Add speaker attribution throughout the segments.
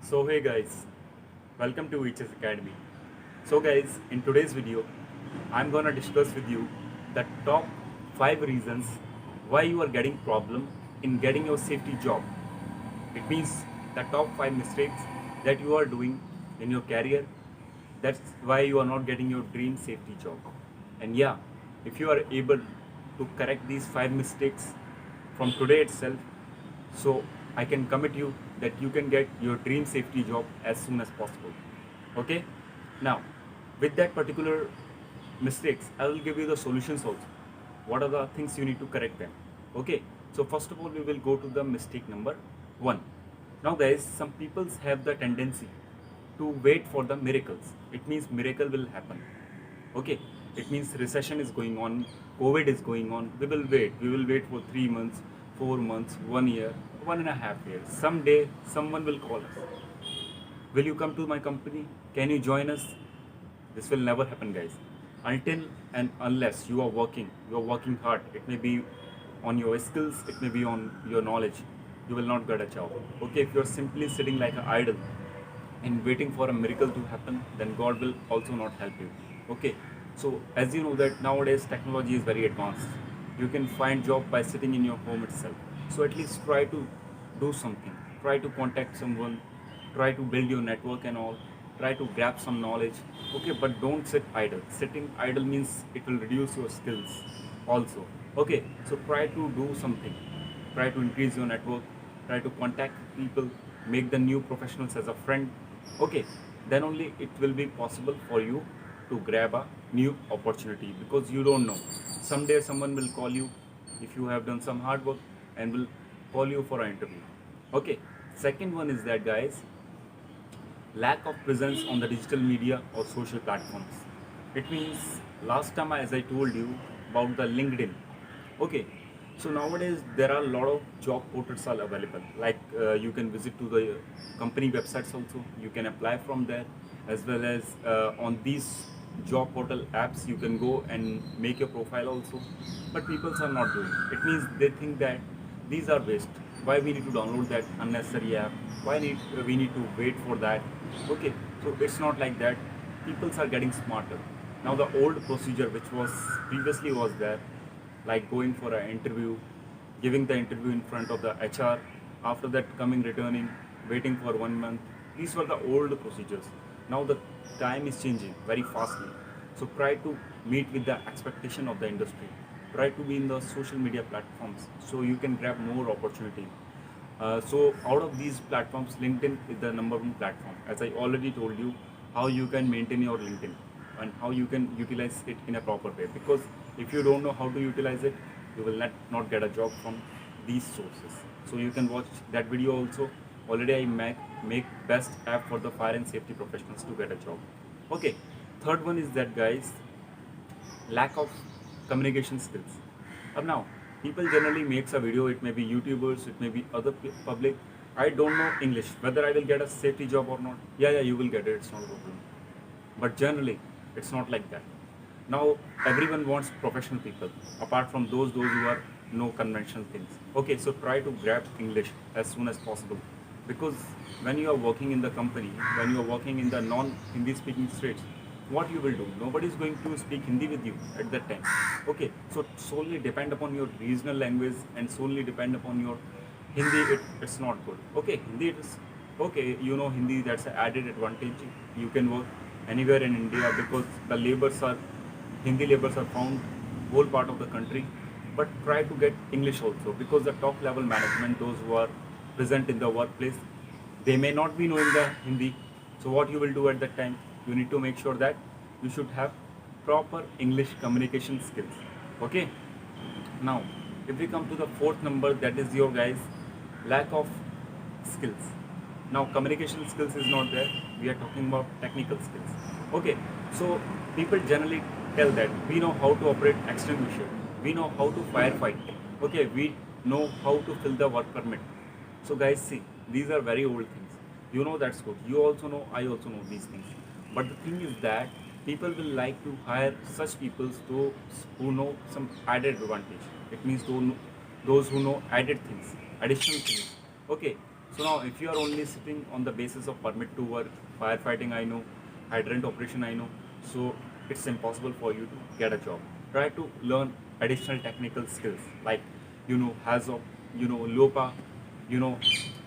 Speaker 1: So hey guys, welcome to HS Academy. So guys, in today's video, I'm gonna discuss with you the top 5 reasons why you are getting problem in getting your safety job. It means the top 5 mistakes that you are doing in your career. That's why you are not getting your dream safety job. And yeah, if you are able to correct these 5 mistakes from today itself, so I can commit you that you can get your dream safety job as soon as possible. Okay? Now, with that particular mistakes, I will give you the solutions also. What are the things you need to correct them? Okay? So first of all, we will go to the mistake number 1. Now guys, some people have the tendency to wait for the miracles. It means miracle will happen. Okay, it means recession is going on, COVID is going on. We will wait for 3 months, 4 months, 1 year, 1.5 years. Someday someone will call us. Will you come to my company? Can you join us? This will never happen, guys. Until and unless you are working hard. It may be on your skills, it may be on your knowledge. You will not get a job. Okay, if you are simply sitting like an idol and waiting for a miracle to happen, then God will also not help you. Okay, so as you know that nowadays technology is very advanced. You can find job by sitting in your home itself. So at least try to do something. Try to contact someone. Try to build your network and all. Try to grab some knowledge. Okay, but don't sit idle. Sitting idle means it will reduce your skills also. Okay, so try to do something. Try to increase your network. Try to contact people. Make the new professionals as a friend. Okay, then only it will be possible for you to grab a new opportunity, because you don't know, someday someone will call you if you have done some hard work and will call you for an interview. Okay, second one is that, guys, lack of presence on the digital media or social platforms. It means, last time as I told you about the LinkedIn. Okay, so nowadays there are a lot of job portals are available. Like you can visit to the company websites also. You can apply from there, as well as on these job portal apps you can go and make your profile also. But people are not doing. It means they think that these are waste. Why we need to download that unnecessary app? We need to wait for that? Okay, so it's not like that. People are getting smarter. Now the old procedure which was previously was there, like going for an interview, giving the interview in front of the HR, after that coming, returning, waiting for 1 month. These were the old procedures. Now the time is changing very fastly. So try to meet with the expectation of the industry. Try to be in the social media platforms so you can grab more opportunity. So out of these platforms, LinkedIn is the number one platform. As I already told you, how you can maintain your LinkedIn and how you can utilize it in a proper way. Because if you don't know how to utilize it, you will not get a job from these sources. So you can watch that video also. Already I make best app for the fire and safety professionals to get a job. Okay, third one is that, guys, lack of communication skills. Now, people generally makes a video. It may be YouTubers, it may be other public. I don't know English, whether I will get a safety job or not. Yeah, you will get it. It's not a problem. But generally, it's not like that. Now, everyone wants professional people, apart from those who are no conventional things. Okay, so try to grab English as soon as possible, because when you are working in the company, when you are working in the non-Hindi speaking states, what you will do? Nobody is going to speak Hindi with you at that time. Okay, so solely depend upon your regional language and solely depend upon your Hindi. It's not good. Okay, Hindi it is okay. You know Hindi, that's an added advantage. You can work anywhere in India, because the labors are Hindi labors are found whole part of the country. But try to get English also, because the top level management, those who are present in the workplace, they may not be knowing the Hindi. So what you will do at that time? You need to make sure that you should have proper English communication skills. Okay. Now, if we come to the fourth number, that is your, guys, lack of skills. Now, communication skills is not there. We are talking about technical skills. Okay, so people generally tell that we know how to operate extinguisher, we know how to firefight. Okay, we know how to fill the work permit. So, guys, see, these are very old things. You know that's good. You also know, I also know these things. But the thing is that people will like to hire such people who know some added advantage. It means those who know added things, additional things. Okay, So now if you are only sitting on the basis of permit to work, firefighting I know, hydrant operation I know, so it's impossible for you to get a job. Try to learn additional technical skills like HAZOP, LOPA, you know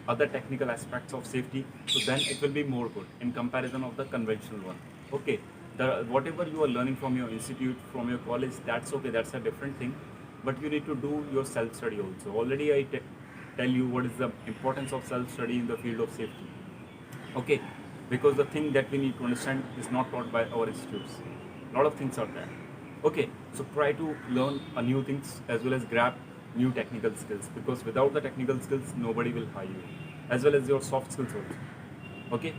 Speaker 1: other technical aspects of safety, so then it will be more good in comparison of the conventional one. Okay, the whatever you are learning from your institute, from your college, that's okay, that's a different thing, but you need to do your self study also. Already tell you what is the importance of self study in the field of safety. Okay, because the thing that we need to understand is not taught by our institutes. A lot of things are there. Okay, so try to learn a new things as well as grab new technical skills, because without the technical skills nobody will hire you, as well as your soft skills also. Okay,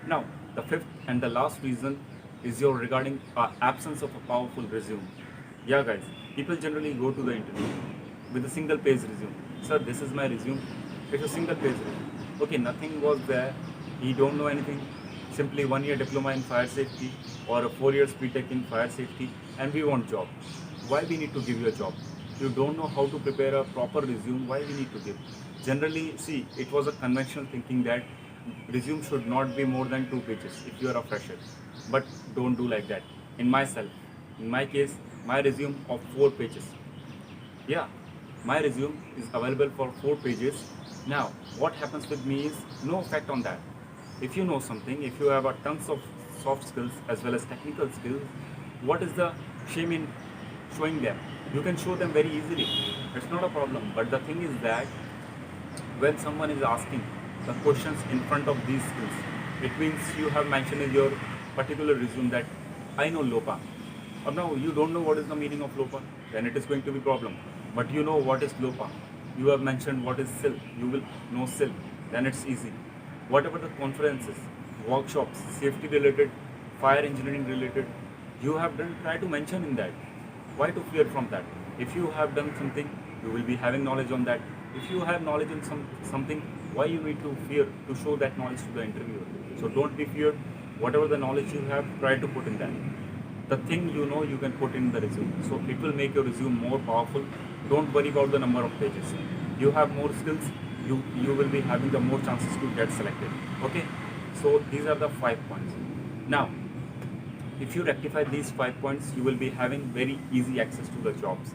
Speaker 1: now the fifth and the last reason is your regarding absence of a powerful resume. Yeah guys, people generally go to the interview with a single page resume. Sir, this is my resume. It's a single page resume. Okay, nothing was there. He don't know anything. Simply 1 year diploma in fire safety or a 4 years BTech in fire safety, and we want job. Why we need to give you a job? You don't know how to prepare a proper resume. Why we need to give? Generally, see, it was a conventional thinking that resume should not be more than 2 pages if you are a fresher. But don't do like that. In my case, my resume of 4 pages. Yeah, my resume is available for 4 pages. Now what happens with me is no effect on that. If you know something, if you have a tons of soft skills as well as technical skills, what is the shame in showing them? You can show them very easily, it's not a problem. But the thing is that when someone is asking the questions in front of these skills, it means you have mentioned in your particular resume that I know LOPA. Or now you don't know what is the meaning of LOPA, then it is going to be problem. But you know what is LOPA. You have mentioned what is SIL. You will know SIL. Then it's easy. Whatever the conferences, workshops, safety related, fire engineering related, you have done, try to mention in that. Why to fear from that? If you have done something, you will be having knowledge on that. If you have knowledge in something, why you need to fear to show that knowledge to the interviewer? So don't be feared. Whatever the knowledge you have, try to put in that. The thing you know, you can put in the resume. So it will make your resume more powerful. Don't worry about the number of pages. You have more skills, you will be having the more chances to get selected. Okay, so these are the 5 points. Now if you rectify these 5 points, you will be having very easy access to the jobs.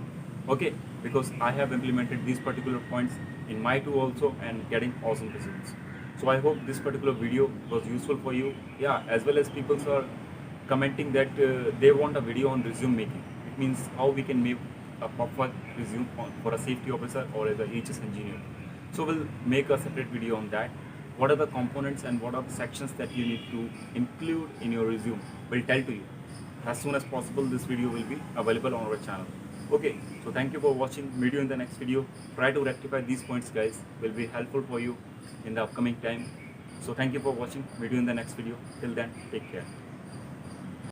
Speaker 1: Okay, because I have implemented these particular points in my tool also and getting awesome results. So I hope this particular video was useful for you. Yeah, as well as people are commenting that they want a video on resume making. It means how we can make a perfect resume for a safety officer or as a HS engineer. So we'll make a separate video on that. What are the components and what are the sections that you need to include in your resume? We'll tell to you. As soon as possible, this video will be available on our channel. Okay, so thank you for watching. Meet you in the next video. Try to rectify these points, guys. Will be helpful for you in the upcoming time. So thank you for watching. Meet you in the next video. Till then, take care.